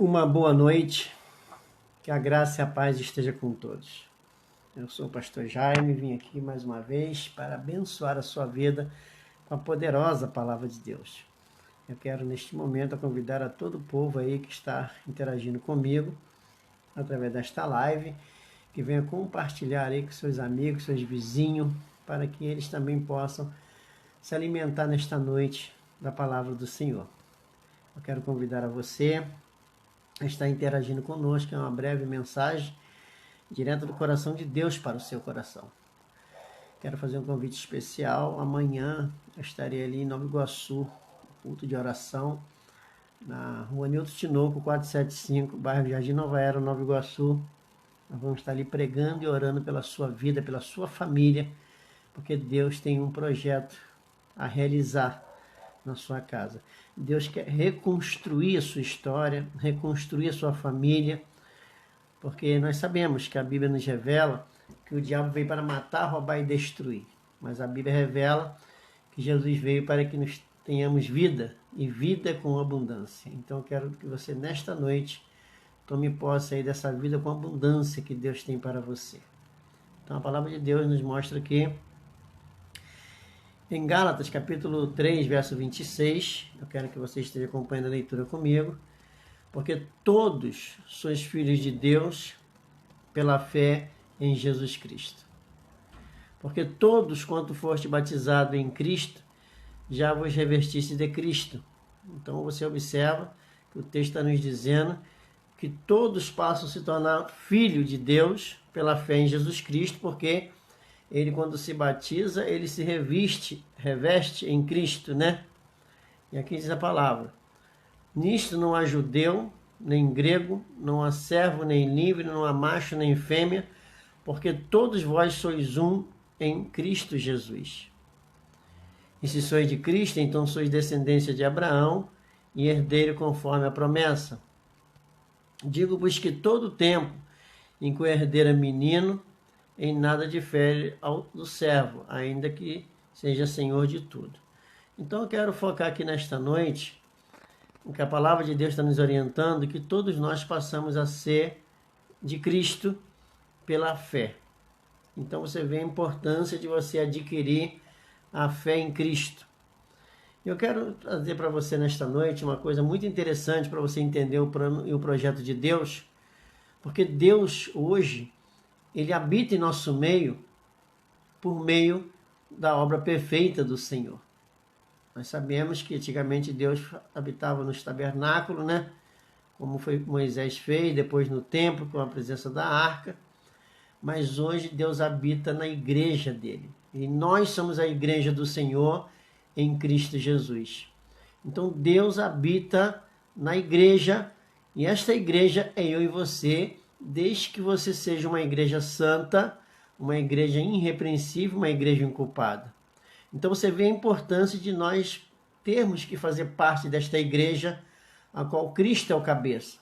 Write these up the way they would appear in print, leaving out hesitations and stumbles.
Uma boa noite, que a graça e a paz esteja com todos. Eu sou o pastor Jaime, vim aqui mais uma vez para abençoar a sua vida com a poderosa palavra de Deus. Eu quero neste momento convidar a todo o povo aí que está interagindo comigo através desta live, que venha compartilhar aí com seus amigos, seus vizinhos, para que eles também possam se alimentar nesta noite da palavra do Senhor. Eu quero convidar a você a estar interagindo conosco, é uma breve mensagem direto do coração de Deus para o seu coração. Quero fazer um convite especial. Amanhã eu estarei ali em Nova Iguaçu, culto de oração, na rua Nilton Tinoco, 475, bairro Jardim Nova Era, Nova Iguaçu. Nós vamos estar ali pregando e orando pela sua vida, pela sua família, porque Deus tem um projeto a realizar na sua casa. Deus quer reconstruir a sua história, reconstruir a sua família, porque nós sabemos que a Bíblia nos revela que o diabo veio para matar, roubar e destruir. Mas a Bíblia revela que Jesus veio para que nós tenhamos vida e vida com abundância. Então eu quero que você nesta noite tome posse aí dessa vida com abundância que Deus tem para você. Então a palavra de Deus nos mostra que em Gálatas capítulo 3, verso 26, eu quero que você esteja acompanhando a leitura comigo, porque todos sois filhos de Deus pela fé em Jesus Cristo. Porque todos quanto foste batizado em Cristo, já vos revestiste de Cristo. Então você observa que o texto está nos dizendo que todos passam a se tornar filho de Deus pela fé em Jesus Cristo, porque ele, quando se batiza, ele se reveste em Cristo, né? E aqui diz a palavra: nisto não há judeu, nem grego, não há servo, nem livre, não há macho, nem fêmea, porque todos vós sois um em Cristo Jesus. E se sois de Cristo, então sois descendência de Abraão e herdeiro conforme a promessa. Digo-vos que todo o tempo em que o herdeiro é menino, em nada difere do servo, ainda que seja senhor de tudo. Então eu quero focar aqui nesta noite, em que a palavra de Deus está nos orientando, que todos nós passamos a ser de Cristo pela fé. Então você vê a importância de você adquirir a fé em Cristo. Eu quero trazer para você nesta noite uma coisa muito interessante para você entender o plano e o projeto de Deus, porque Deus hoje, ele habita em nosso meio por meio da obra perfeita do Senhor. Nós sabemos que antigamente Deus habitava nos tabernáculos, né? Como foi Moisés fez, depois no templo com a presença da arca. Mas hoje Deus habita na igreja dele. E nós somos a igreja do Senhor em Cristo Jesus. Então Deus habita na igreja, e esta igreja é eu e você, desde que você seja uma igreja santa, uma igreja irrepreensível, uma igreja inculpada. Então você vê a importância de nós termos que fazer parte desta igreja, a qual Cristo é o cabeça.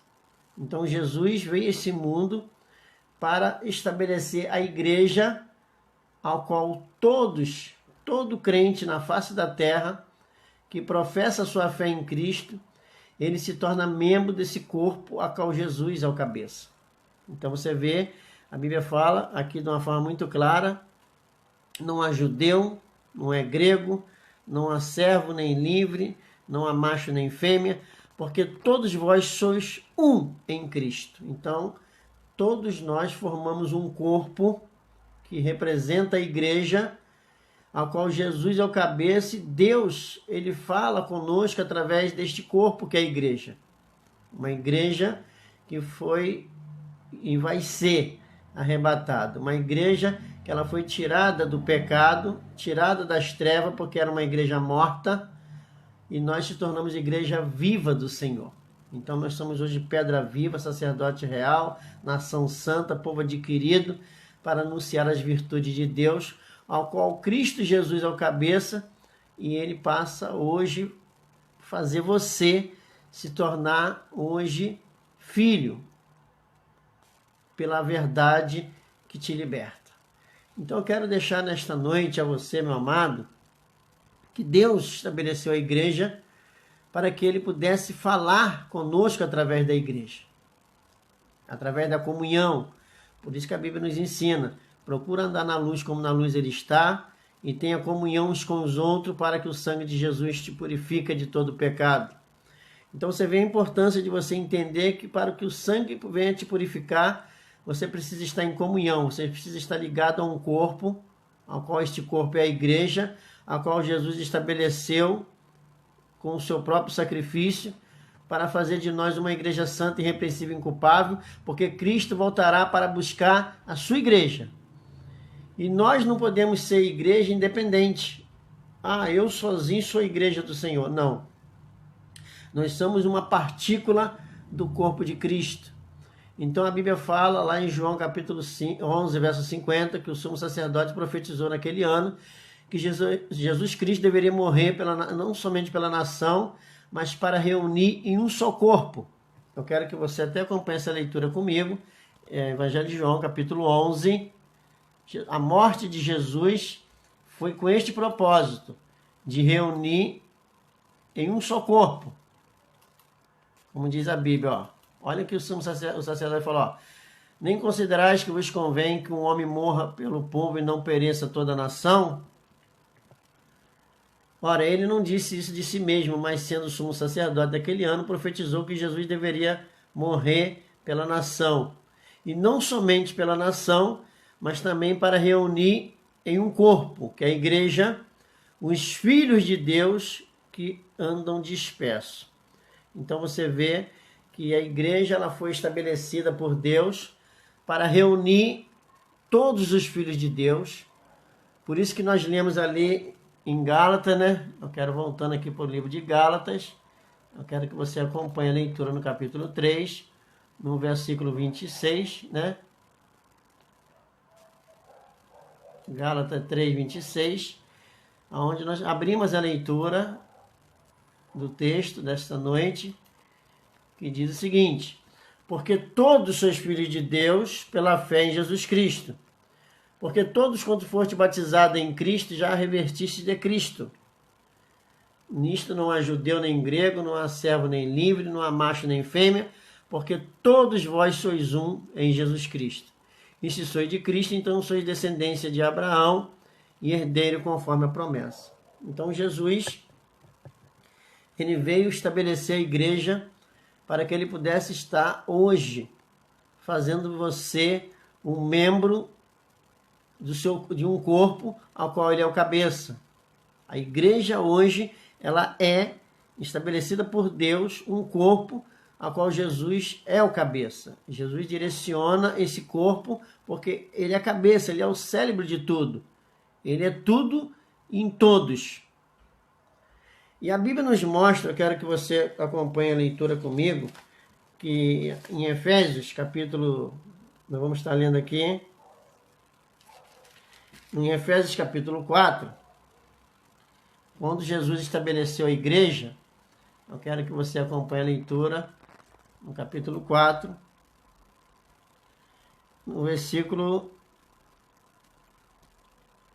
Então Jesus veio a esse mundo para estabelecer a igreja, ao qual todo crente na face da terra, que professa sua fé em Cristo, ele se torna membro desse corpo, a qual Jesus é o cabeça. Então você vê, a Bíblia fala aqui de uma forma muito clara: não há judeu, não é grego, não há servo nem livre, não há macho nem fêmea, porque todos vós sois um em Cristo. Então, todos nós formamos um corpo que representa a igreja, a qual Jesus é o cabeça, e Deus, ele fala conosco através deste corpo que é a igreja. Uma igreja que foi e vai ser arrebatada. Uma igreja que ela foi tirada do pecado, tirada das trevas, porque era uma igreja morta, e nós se tornamos igreja viva do Senhor. Então nós somos hoje pedra viva, sacerdote real, nação santa, povo adquirido, para anunciar as virtudes de Deus, ao qual Cristo Jesus é o cabeça, e ele passa hoje a fazer você se tornar hoje filho, pela verdade que te liberta. Então eu quero deixar nesta noite a você, meu amado, que Deus estabeleceu a igreja para que ele pudesse falar conosco através da igreja, através da comunhão. Por isso que a Bíblia nos ensina, procura andar na luz como na luz ele está, e tenha comunhão uns com os outros, para que o sangue de Jesus te purifique de todo pecado. Então você vê a importância de você entender que para que o sangue venha te purificar, você precisa estar em comunhão, você precisa estar ligado a um corpo, ao qual este corpo é a igreja, a qual Jesus estabeleceu com o seu próprio sacrifício, para fazer de nós uma igreja santa, irrepreensível e inculpável, porque Cristo voltará para buscar a sua igreja. E nós não podemos ser igreja independente. Eu sozinho sou a igreja do Senhor. Não. Nós somos uma partícula do corpo de Cristo. Então a Bíblia fala lá em João capítulo 11, verso 50, que o sumo sacerdote profetizou naquele ano que Jesus Cristo deveria morrer não somente pela nação, mas para reunir em um só corpo. Eu quero que você até acompanhe essa leitura comigo. Evangelho de João, capítulo 11. A morte de Jesus foi com este propósito, de reunir em um só corpo. Como diz a Bíblia, olha que o sacerdote falou, nem considerais que vos convém que um homem morra pelo povo e não pereça toda a nação? Ora, ele não disse isso de si mesmo, mas sendo sumo sacerdote daquele ano, profetizou que Jesus deveria morrer pela nação. E não somente pela nação, mas também para reunir em um corpo, que é a igreja, os filhos de Deus que andam dispersos. Então você vê que a igreja ela foi estabelecida por Deus para reunir todos os filhos de Deus. Por isso que nós lemos ali em Gálatas, né? Eu quero voltando aqui para o livro de Gálatas. Eu quero que você acompanhe a leitura no capítulo 3, no versículo 26, né? Gálatas 3, 26, onde nós abrimos a leitura do texto desta noite, que diz o seguinte: porque todos sois filhos de Deus pela fé em Jesus Cristo. Porque todos quanto foste batizados em Cristo, já revertiste de Cristo. Nisto não há judeu nem grego, não há servo nem livre, não há macho nem fêmea, porque todos vós sois um em Jesus Cristo. E se sois de Cristo, então sois descendência de Abraão e herdeiro conforme a promessa. Então Jesus, ele veio estabelecer a igreja para que ele pudesse estar hoje fazendo você um membro de um corpo ao qual ele é o cabeça. A igreja hoje, ela é estabelecida por Deus, um corpo ao qual Jesus é o cabeça. Jesus direciona esse corpo porque ele é a cabeça, ele é o cérebro de tudo. Ele é tudo em todos. E a Bíblia nos mostra, eu quero que você acompanhe a leitura comigo, que em Efésios, capítulo, nós vamos estar lendo aqui, em Efésios capítulo 4, quando Jesus estabeleceu a igreja, eu quero que você acompanhe a leitura no capítulo 4, no versículo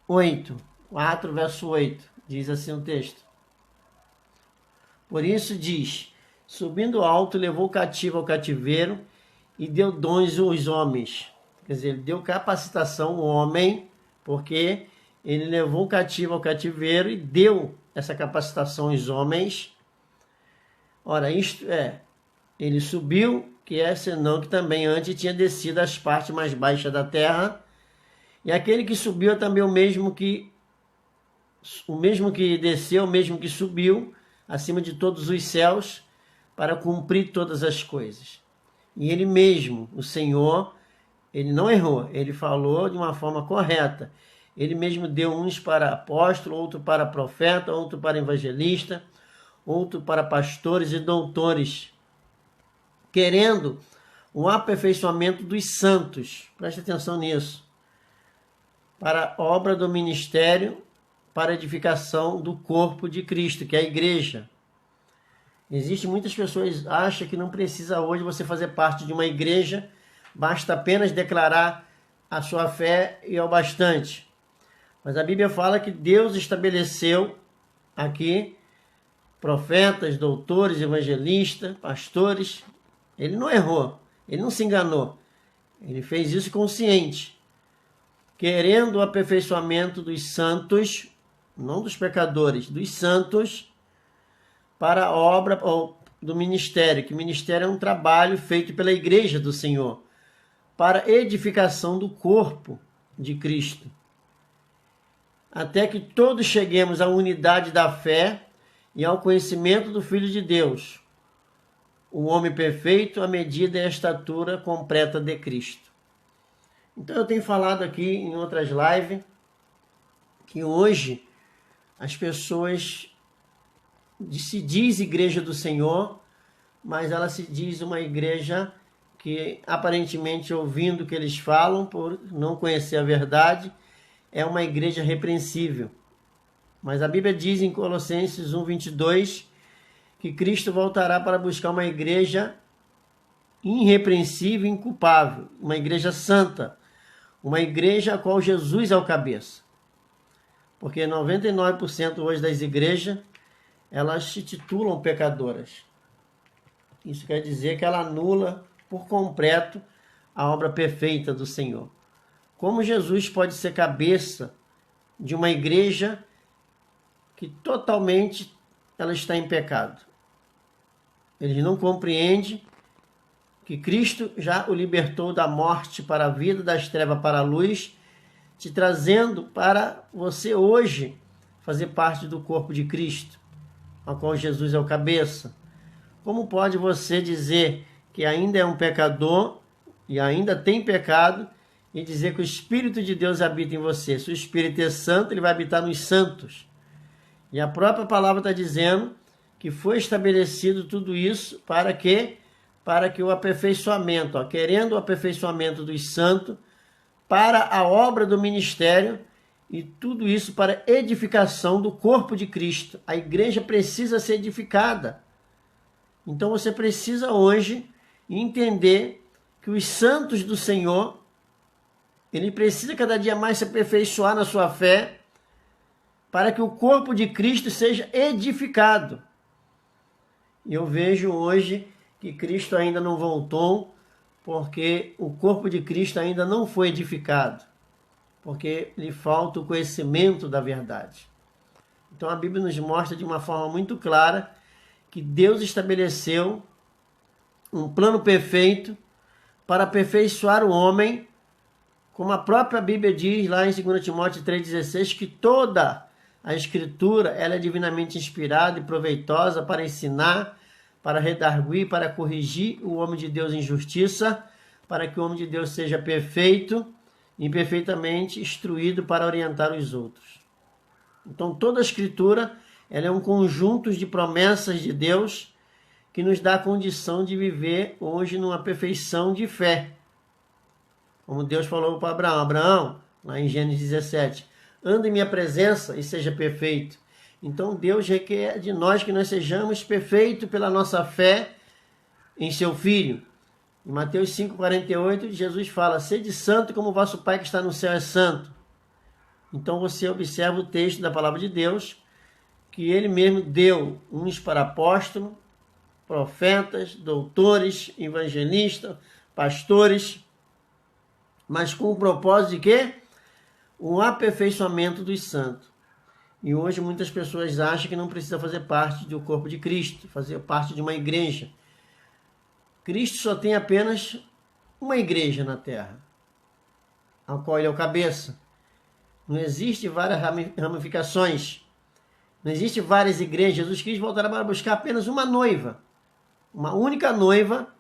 8, 4 verso 8, diz assim o texto. Por isso diz, subindo alto, levou cativo ao cativeiro e deu dons aos homens. Quer dizer, ele deu capacitação ao homem, porque ele levou o cativo ao cativeiro e deu essa capacitação aos homens. Ora, isto é, ele subiu, que é senão que também antes tinha descido às partes mais baixas da terra. E aquele que subiu é também o mesmo que desceu, o mesmo que subiu acima de todos os céus para cumprir todas as coisas. E ele mesmo, o Senhor, ele não errou, ele falou de uma forma correta. Ele mesmo deu uns para apóstolo, outro para profeta, outro para evangelista, outro para pastores e doutores, querendo um aperfeiçoamento dos santos. Preste atenção nisso. Para a obra do ministério, para a edificação do corpo de Cristo, que é a igreja. Existem muitas pessoas que acham que não precisa hoje você fazer parte de uma igreja, basta apenas declarar a sua fé e é o bastante. Mas a Bíblia fala que Deus estabeleceu aqui profetas, doutores, evangelistas, pastores. Ele não errou, ele não se enganou. Ele fez isso consciente, querendo o aperfeiçoamento dos santos, não dos pecadores, dos santos, para a obra do ministério, que o ministério é um trabalho feito pela igreja do Senhor, para edificação do corpo de Cristo, até que todos cheguemos à unidade da fé e ao conhecimento do Filho de Deus, o homem perfeito à medida e à estatura completa de Cristo. Então eu tenho falado aqui em outras lives que hoje as pessoas se diz igreja do Senhor, mas ela se diz uma igreja que aparentemente, ouvindo o que eles falam, por não conhecer a verdade, é uma igreja repreensível. Mas a Bíblia diz em Colossenses 1:22 que Cristo voltará para buscar uma igreja irrepreensível e inculpável, uma igreja santa, uma igreja a qual Jesus é o cabeça. Porque 99% hoje das igrejas, elas se titulam pecadoras. Isso quer dizer que ela anula por completo a obra perfeita do Senhor. Como Jesus pode ser cabeça de uma igreja que totalmente ela está em pecado? Eles não compreendem que Cristo já o libertou da morte para a vida, das trevas para a luz, te trazendo para você hoje fazer parte do corpo de Cristo, ao qual Jesus é o cabeça. Como pode você dizer que ainda é um pecador e ainda tem pecado e dizer que o Espírito de Deus habita em você? Se o Espírito é santo, ele vai habitar nos santos. E a própria palavra está dizendo que foi estabelecido tudo isso para que o aperfeiçoamento, querendo o aperfeiçoamento dos santos, para a obra do ministério, e tudo isso para edificação do corpo de Cristo. A igreja precisa ser edificada. Então você precisa hoje entender que os santos do Senhor, ele precisa cada dia mais se aperfeiçoar na sua fé, para que o corpo de Cristo seja edificado. E eu vejo hoje que Cristo ainda não voltou, porque o corpo de Cristo ainda não foi edificado, porque lhe falta o conhecimento da verdade. Então a Bíblia nos mostra de uma forma muito clara que Deus estabeleceu um plano perfeito para aperfeiçoar o homem, como a própria Bíblia diz lá em 2 Timóteo 3,16, que toda a Escritura ela é divinamente inspirada e proveitosa para ensinar, para redarguir, para corrigir o homem de Deus em justiça, para que o homem de Deus seja perfeito e perfeitamente instruído para orientar os outros. Então toda a Escritura ela é um conjunto de promessas de Deus que nos dá a condição de viver hoje numa perfeição de fé. Como Deus falou para Abraão, Abraão, lá em Gênesis 17, anda em minha presença e seja perfeito. Então Deus requer de nós que nós sejamos perfeitos pela nossa fé em seu Filho. Em Mateus 5,48, Jesus fala, sede santo como o vosso Pai que está no céu é santo. Então você observa o texto da palavra de Deus, que ele mesmo deu uns para apóstolos, profetas, doutores, evangelistas, pastores, mas com o propósito de quê? O aperfeiçoamento dos santos. E hoje muitas pessoas acham que não precisa fazer parte do corpo de Cristo, fazer parte de uma igreja. Cristo só tem apenas uma igreja na terra, a qual ele é o cabeça. Não existe várias ramificações. Não existe várias igrejas. Jesus Cristo voltará para buscar apenas uma noiva. Uma única noiva.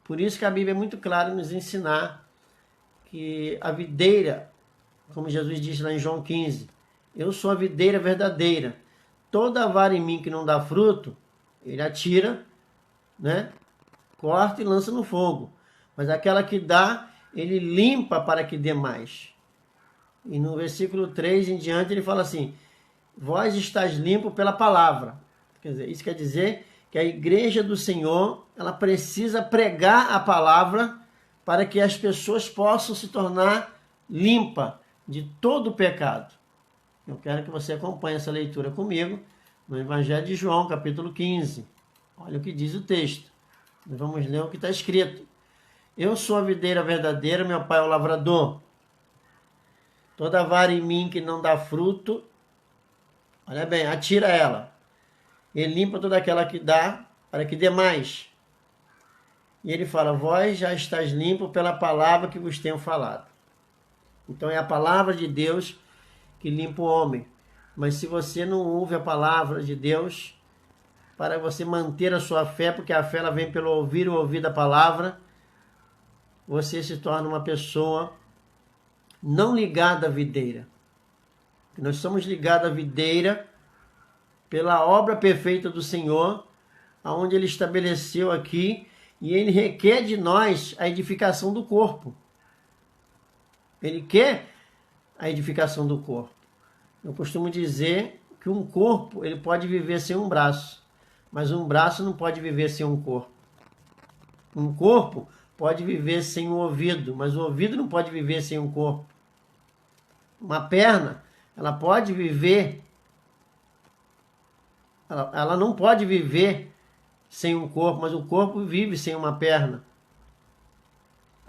Por isso que a Bíblia é muito clara em nos ensinar que a videira, como Jesus disse lá em João 15, eu sou a videira verdadeira. Toda vara em mim que não dá fruto, ele atira, né? Corta e lança no fogo. Mas aquela que dá, ele limpa para que dê mais. E no versículo 3 em diante ele fala assim, vós estáis limpos pela palavra. Quer dizer, isso quer dizer que a igreja do Senhor, ela precisa pregar a palavra para que as pessoas possam se tornar limpa de todo o pecado. Eu quero que você acompanhe essa leitura comigo, no Evangelho de João, capítulo 15. Olha o que diz o texto. Nós vamos ler o que está escrito. Eu sou a videira verdadeira, meu pai é o lavrador. Toda vara em mim que não dá fruto, olha bem, atira ela. Ele limpa toda aquela que dá, para que dê mais. E ele fala, vós já estáis limpo pela palavra que vos tenho falado. Então é a palavra de Deus que limpa o homem. Mas se você não ouve a palavra de Deus, para você manter a sua fé, porque a fé ela vem pelo ouvir o ouvir da palavra, você se torna uma pessoa não ligada à videira. Nós somos ligados à videira pela obra perfeita do Senhor, aonde Ele estabeleceu aqui, e Ele requer de nós a edificação do corpo. Ele quer a edificação do corpo. Eu costumo dizer que um corpo ele pode viver sem um braço, mas um braço não pode viver sem um corpo. Um corpo pode viver sem um ouvido, mas o ouvido não pode viver sem um corpo. Uma perna, ela pode viver, ela não pode viver sem um corpo, mas o corpo vive sem uma perna.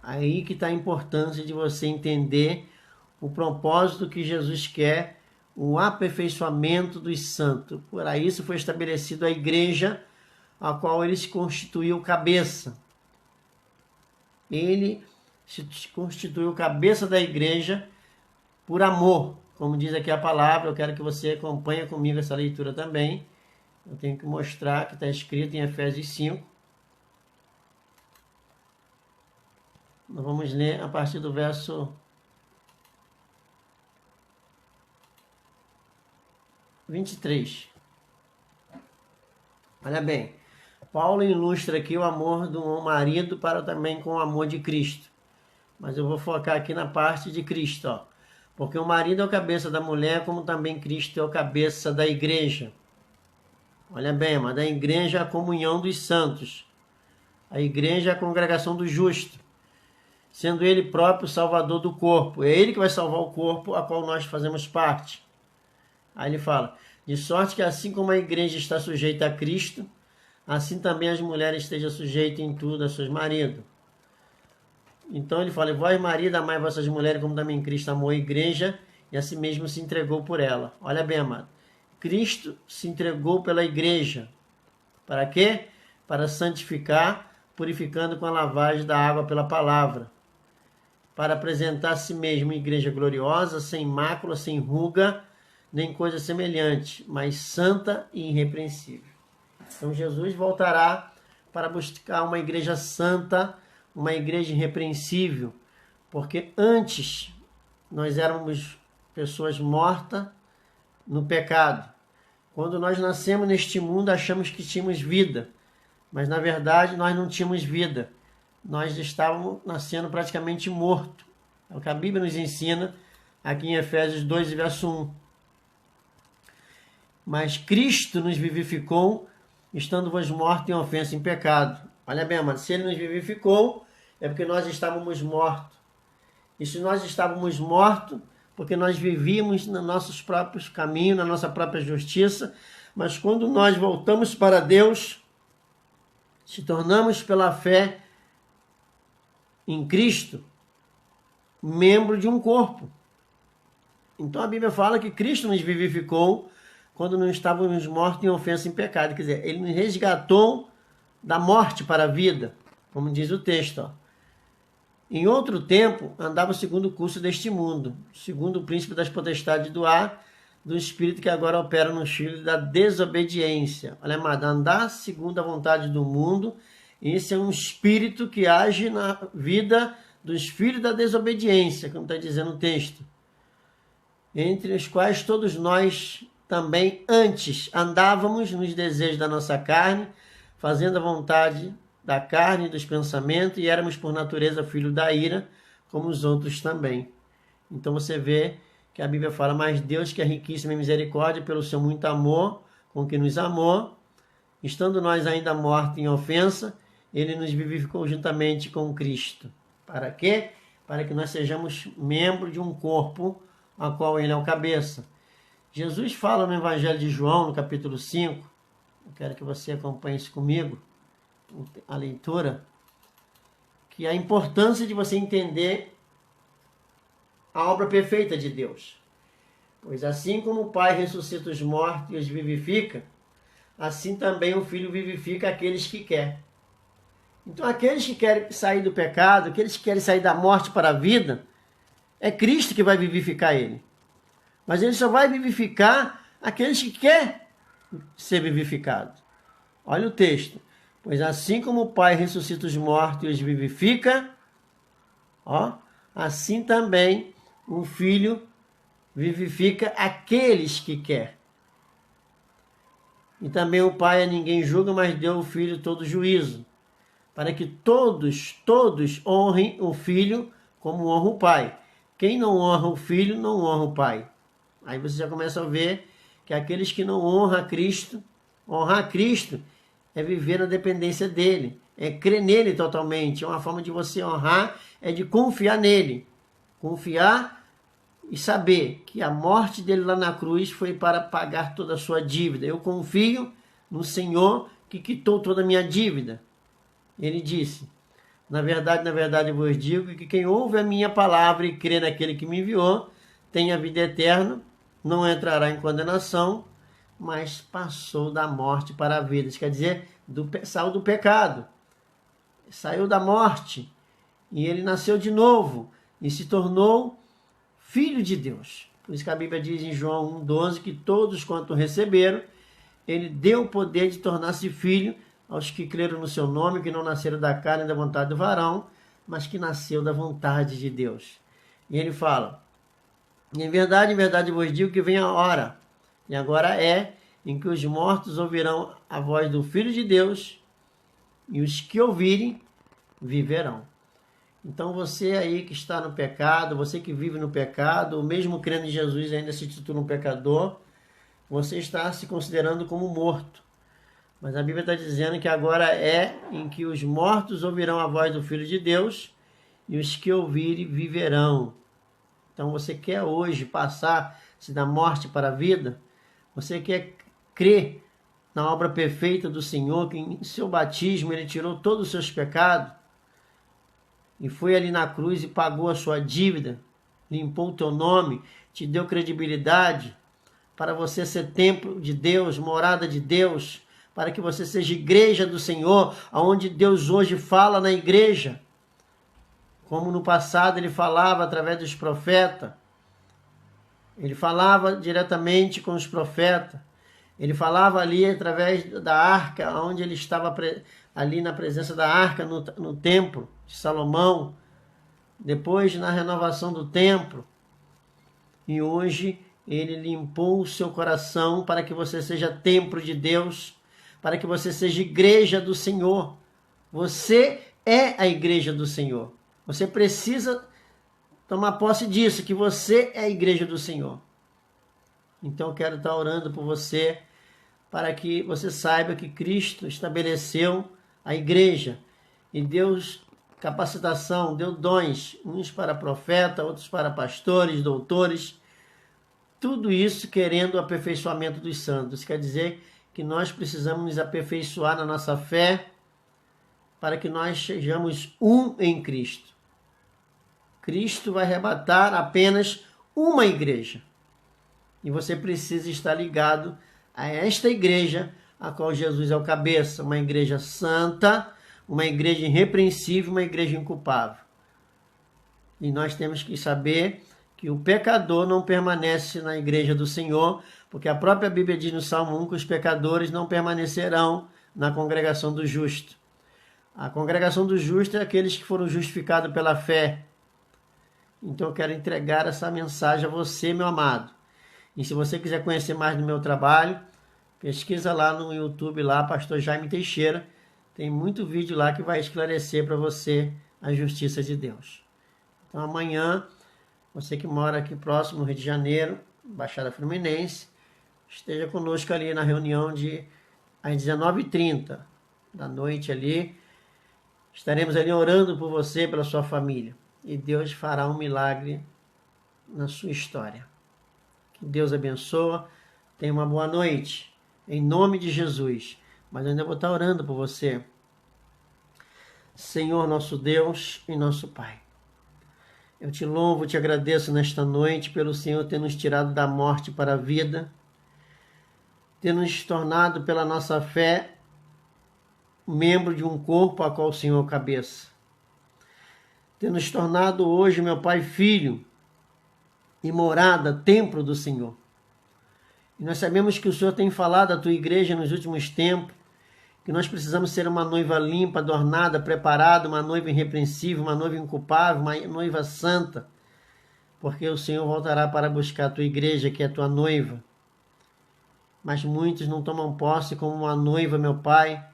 Aí que está a importância de você entender o propósito que Jesus quer, o aperfeiçoamento dos santos. Por isso foi estabelecido a igreja, a qual ele se constituiu cabeça. Ele se constituiu cabeça da igreja por amor. Como diz aqui a palavra, eu quero que você acompanhe comigo essa leitura também. Eu tenho que mostrar que está escrito em Efésios 5. Nós vamos ler a partir do verso 23. Olha bem, Paulo ilustra aqui o amor do marido para também com o amor de Cristo. Mas eu vou focar aqui na parte de Cristo, ó. Porque o marido é o cabeça da mulher, como também Cristo é o cabeça da igreja. Olha bem, mas da igreja é a comunhão dos santos. A igreja é a congregação do justo, sendo ele próprio o salvador do corpo. É ele que vai salvar o corpo a qual nós fazemos parte. Aí ele fala, de sorte que assim como a igreja está sujeita a Cristo, assim também as mulheres estejam sujeitas em tudo a seus maridos. Então ele fala, vós marido, amai vossas mulheres como também Cristo amou a igreja e a si mesmo se entregou por ela. Olha bem, amado. Cristo se entregou pela igreja. Para quê? Para santificar, purificando com a lavagem da água pela palavra. Para apresentar a si mesmo uma igreja gloriosa, sem mácula, sem ruga, nem coisa semelhante, mas santa e irrepreensível. Então Jesus voltará para buscar uma igreja santa, uma igreja irrepreensível, porque antes nós éramos pessoas mortas no pecado. Quando nós nascemos neste mundo, achamos que tínhamos vida, mas na verdade nós não tínhamos vida. Nós estávamos nascendo praticamente mortos. É o que a Bíblia nos ensina aqui em Efésios 2, verso 1. Mas Cristo nos vivificou, estando-vos mortos em ofensa e em pecado. Olha bem, mano, se Ele nos vivificou, é porque nós estávamos mortos. E se nós estávamos mortos, porque nós vivíamos nos nossos próprios caminhos, na nossa própria justiça, mas quando nós voltamos para Deus, se tornamos pela fé em Cristo, membro de um corpo. Então a Bíblia fala que Cristo nos vivificou quando não estávamos mortos em ofensa e em pecado. Quer dizer, Ele nos resgatou da morte para a vida, como diz o texto. Ó. Em outro tempo, andava segundo o curso deste mundo, segundo o príncipe das potestades do ar, do espírito que agora opera nos filhos da desobediência. Olha, amado, andar segundo a vontade do mundo, esse é um espírito que age na vida dos filhos da desobediência, como está dizendo o texto. Entre os quais todos nós também antes andávamos nos desejos da nossa carne, fazendo a vontade da carne e dos pensamentos, e éramos por natureza filhos da ira, como os outros também. Então você vê que a Bíblia fala, mas Deus que é riquíssimo em misericórdia, pelo seu muito amor, com que nos amou, estando nós ainda mortos em ofensa, Ele nos vivificou juntamente com Cristo. Para quê? Para que nós sejamos membros de um corpo, a qual Ele é o cabeça. Jesus fala no Evangelho de João, no capítulo 5, eu quero que você acompanhe isso comigo, a leitura, que a importância de você entender a obra perfeita de Deus. Pois assim como o Pai ressuscita os mortos e os vivifica, assim também o Filho vivifica aqueles que quer. Então aqueles que querem sair do pecado, aqueles que querem sair da morte para a vida, é Cristo que vai vivificar ele. Mas ele só vai vivificar aqueles que querem ser vivificados. Olha o texto. Pois assim como o Pai ressuscita os mortos e os vivifica, assim também o Filho vivifica aqueles que quer. E também o Pai a ninguém julga, mas deu ao Filho todo juízo, para que todos honrem o Filho como honra o Pai. Quem não honra o Filho, não honra o Pai. Aí você já começa a ver que aqueles que não honram a Cristo, honrar a Cristo é viver na dependência dele, é crer nele totalmente. É uma forma de você honrar, é de confiar nele. Confiar e saber que a morte dele lá na cruz foi para pagar toda a sua dívida. Eu confio no Senhor que quitou toda a minha dívida. Ele disse, na verdade eu vos digo que quem ouve a minha palavra e crê naquele que me enviou, tem a vida eterna, não entrará em condenação, mas passou da morte para a vida. Isso quer dizer, saiu do pecado, saiu da morte, e ele nasceu de novo, e se tornou filho de Deus. Por isso que a Bíblia diz em João 1,12 que todos quanto receberam, ele deu o poder de tornar-se filho aos que creram no seu nome, que não nasceram da carne e da vontade do varão, mas que nasceu da vontade de Deus. E ele fala, em verdade vos digo que vem a hora, e agora é, em que os mortos ouvirão a voz do Filho de Deus, e os que ouvirem, viverão. Então você aí que está no pecado, você que vive no pecado, ou mesmo crendo em Jesus ainda se titula um pecador, você está se considerando como morto. Mas a Bíblia está dizendo que agora é em que os mortos ouvirão a voz do Filho de Deus, e os que ouvirem viverão. Então você quer hoje passar-se da morte para a vida? Você quer crer na obra perfeita do Senhor, que em seu batismo ele tirou todos os seus pecados, e foi ali na cruz e pagou a sua dívida, limpou o teu nome, te deu credibilidade para você ser templo de Deus, morada de Deus, para que você seja igreja do Senhor, aonde Deus hoje fala na igreja, como no passado ele falava através dos profetas. Ele falava diretamente com os profetas. Ele falava ali através da arca, onde ele estava ali na presença da arca no templo de Salomão. Depois na renovação do templo. E hoje ele limpou o seu coração para que você seja templo de Deus, para que você seja igreja do Senhor. Você é a igreja do Senhor. Você precisa tomar posse disso, que você é a igreja do Senhor. Então eu quero estar orando por você, para que você saiba que Cristo estabeleceu a igreja e deu capacitação, deu dons, uns para profeta, outros para pastores, doutores, tudo isso querendo o aperfeiçoamento dos santos. Quer dizer que nós precisamos nos aperfeiçoar na nossa fé, para que nós sejamos um em Cristo. Cristo vai arrebatar apenas uma igreja. E você precisa estar ligado a esta igreja, a qual Jesus é o cabeça. Uma igreja santa, uma igreja irrepreensível, uma igreja inculpável. E nós temos que saber que o pecador não permanece na igreja do Senhor, porque a própria Bíblia diz no Salmo 1 que os pecadores não permanecerão na congregação do justo. A congregação do justo é aqueles que foram justificados pela fé. Então eu quero entregar essa mensagem a você, meu amado. E se você quiser conhecer mais do meu trabalho, pesquisa lá no YouTube, lá, Pastor Jaime Teixeira. Tem muito vídeo lá que vai esclarecer para você a justiça de Deus. Então amanhã, você que mora aqui próximo, no Rio de Janeiro, Baixada Fluminense, esteja conosco ali na reunião às 19h30 da noite ali. Estaremos ali orando por você, pela sua família. E Deus fará um milagre na sua história. Deus abençoa. Tenha uma boa noite. Em nome de Jesus. Mas eu ainda vou estar orando por você. Senhor, nosso Deus e nosso Pai. Eu te louvo, te agradeço nesta noite pelo Senhor ter nos tirado da morte para a vida, ter nos tornado pela nossa fé membro de um corpo a qual o Senhor é cabeça. Ter nos tornado hoje, meu Pai, filho e morada, templo do Senhor. E nós sabemos que o Senhor tem falado à tua igreja nos últimos tempos, que nós precisamos ser uma noiva limpa, adornada, preparada, uma noiva irrepreensível, uma noiva inculpável, uma noiva santa, porque o Senhor voltará para buscar a tua igreja, que é a tua noiva. Mas muitos não tomam posse como uma noiva, meu Pai,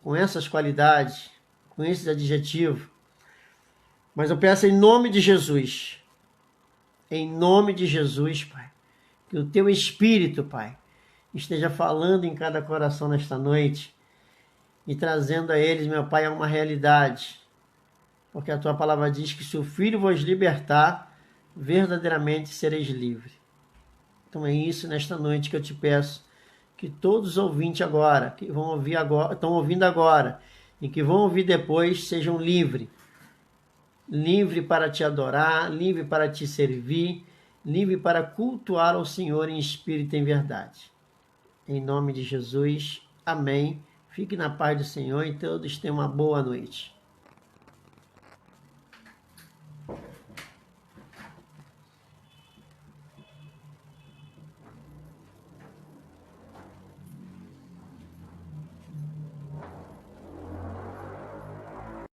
com essas qualidades, com esses adjetivos. Mas eu peço em nome de Jesus, Pai, que o teu Espírito, Pai, esteja falando em cada coração nesta noite e trazendo a eles, meu Pai, a uma realidade. Porque a tua palavra diz que se o Filho vos libertar, verdadeiramente sereis livres. Então é isso nesta noite que eu te peço, que todos os ouvintes agora, que vão ouvir agora, estão ouvindo agora e que vão ouvir depois, sejam livres. Livre para te adorar, livre para te servir, livre para cultuar ao Senhor em espírito e em verdade. Em nome de Jesus, amém. Fique na paz do Senhor e todos tenham uma boa noite.